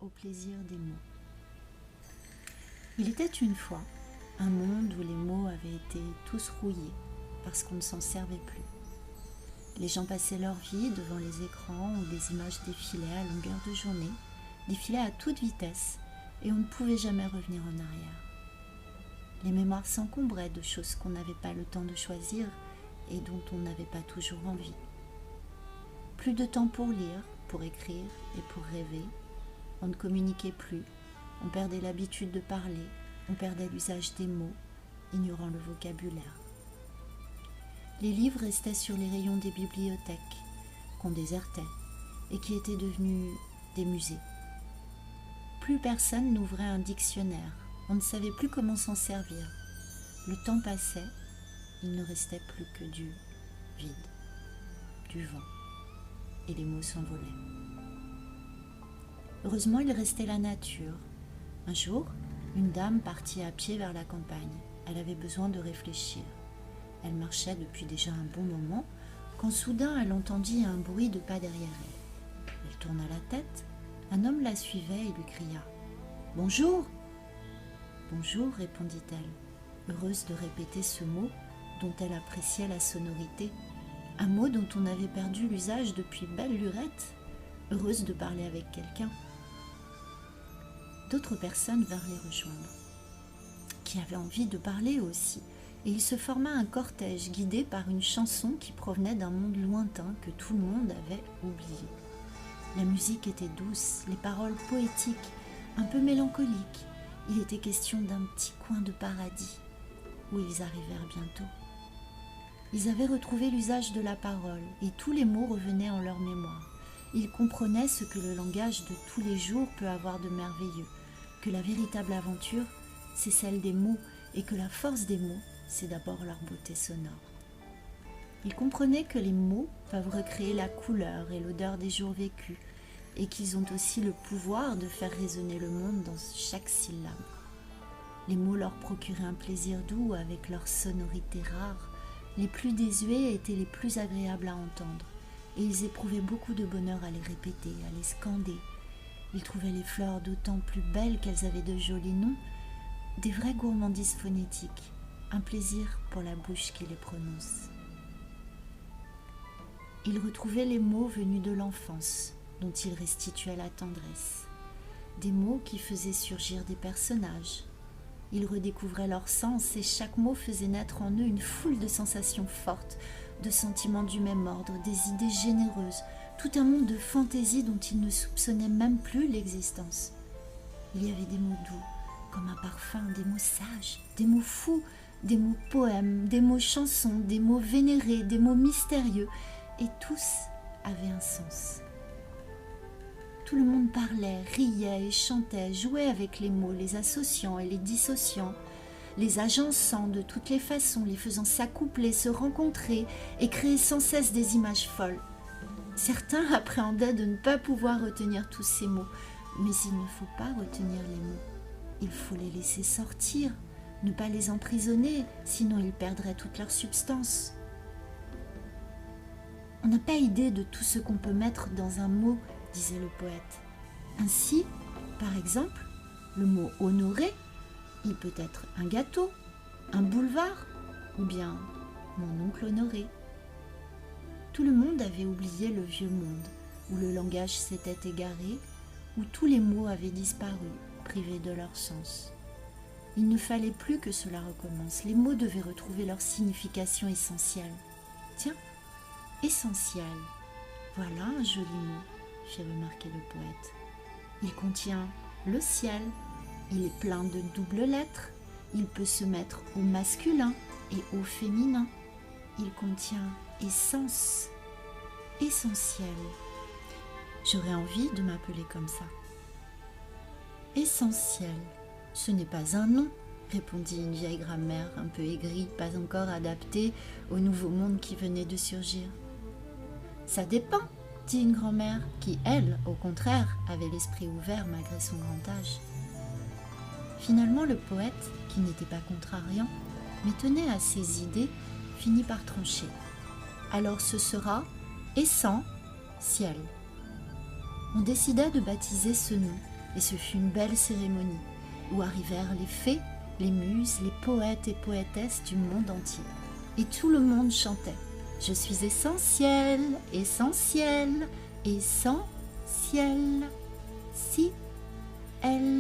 au plaisir des mots. Il était une fois un monde où les mots avaient été tous rouillés parce qu'on ne s'en servait plus. Les gens passaient leur vie devant les écrans où des images défilaient à longueur de journée, défilaient à toute vitesse et on ne pouvait jamais revenir en arrière. Les mémoires s'encombraient de choses qu'on n'avait pas le temps de choisir et dont on n'avait pas toujours envie. Plus de temps pour lire, pour écrire et pour rêver. On ne communiquait plus, on perdait l'habitude de parler, on perdait l'usage des mots, ignorant le vocabulaire. Les livres restaient sur les rayons des bibliothèques, qu'on désertait et qui étaient devenus des musées. Plus personne n'ouvrait un dictionnaire, on ne savait plus comment s'en servir. Le temps passait, il ne restait plus que du vide, du vent, et les mots s'envolaient. Heureusement, il restait la nature. Un jour, une dame partit à pied vers la campagne. Elle avait besoin de réfléchir. Elle marchait depuis déjà un bon moment, quand soudain elle entendit un bruit de pas derrière elle. Elle tourna la tête, un homme la suivait et lui cria « Bonjour !»« Bonjour !» répondit-elle, heureuse de répéter ce mot dont elle appréciait la sonorité, un mot dont on avait perdu l'usage depuis belle lurette, heureuse de parler avec quelqu'un. D'autres personnes vinrent les rejoindre, qui avaient envie de parler aussi, et il se forma un cortège guidé par une chanson qui provenait d'un monde lointain que tout le monde avait oublié. La musique était douce, les paroles poétiques, un peu mélancoliques. Il était question d'un petit coin de paradis, où ils arrivèrent bientôt. Ils avaient retrouvé l'usage de la parole, et tous les mots revenaient en leur mémoire. Ils comprenaient ce que le langage de tous les jours peut avoir de merveilleux, que la véritable aventure, c'est celle des mots, et que la force des mots, c'est d'abord leur beauté sonore. Ils comprenaient que les mots peuvent recréer la couleur et l'odeur des jours vécus, et qu'ils ont aussi le pouvoir de faire résonner le monde dans chaque syllabe. Les mots leur procuraient un plaisir doux avec leur sonorité rare. Les plus désuets étaient les plus agréables à entendre, et ils éprouvaient beaucoup de bonheur à les répéter, à les scander. Ils trouvaient les fleurs d'autant plus belles qu'elles avaient de jolis noms, des vraies gourmandises phonétiques, un plaisir pour la bouche qui les prononce. Ils retrouvaient les mots venus de l'enfance, dont ils restituaient la tendresse, des mots qui faisaient surgir des personnages. Ils redécouvraient leur sens et chaque mot faisait naître en eux une foule de sensations fortes, de sentiments du même ordre, des idées généreuses, tout un monde de fantaisie dont ils ne soupçonnaient même plus l'existence. Il y avait des mots doux, comme un parfum, des mots sages, des mots fous, des mots poèmes, des mots chansons, des mots vénérés, des mots mystérieux, et tous avaient un sens. Tout le monde parlait, riait et chantait, jouait avec les mots, les associant et les dissociant, les agençant de toutes les façons, les faisant s'accoupler, se rencontrer et créer sans cesse des images folles. Certains appréhendaient de ne pas pouvoir retenir tous ces mots, mais il ne faut pas retenir les mots. Il faut les laisser sortir, ne pas les emprisonner, sinon ils perdraient toute leur substance. On n'a pas idée de tout ce qu'on peut mettre dans un mot, disait le poète. Ainsi, par exemple, le mot « honoré », il peut être un gâteau, un boulevard ou bien mon oncle Honoré. Tout le monde avait oublié le vieux monde, où le langage s'était égaré, où tous les mots avaient disparu, privés de leur sens. Il ne fallait plus que cela recommence, les mots devaient retrouver leur signification essentielle. Tiens, essentiel, voilà un joli mot, fit remarquer le poète. Il contient le ciel, il est plein de doubles lettres, il peut se mettre au masculin et au féminin. Il contient essence, essentiel. J'aurais envie de m'appeler comme ça. Essentiel, ce n'est pas un nom, répondit une vieille grammaire un peu aigrie, pas encore adaptée au nouveau monde qui venait de surgir. Ça dépend, dit une grand-mère qui, elle, au contraire, avait l'esprit ouvert malgré son grand âge. Finalement, le poète, qui n'était pas contrariant, mais tenait à ses idées, finit par trancher. Alors ce sera essent ciel. On décida de baptiser ce nom, Et ce fut une belle cérémonie, où arrivèrent les fées, les muses, les poètes et poétesses du monde entier. Et tout le monde chantait « Je suis essentiel, essentiel, essentiel, si, elle,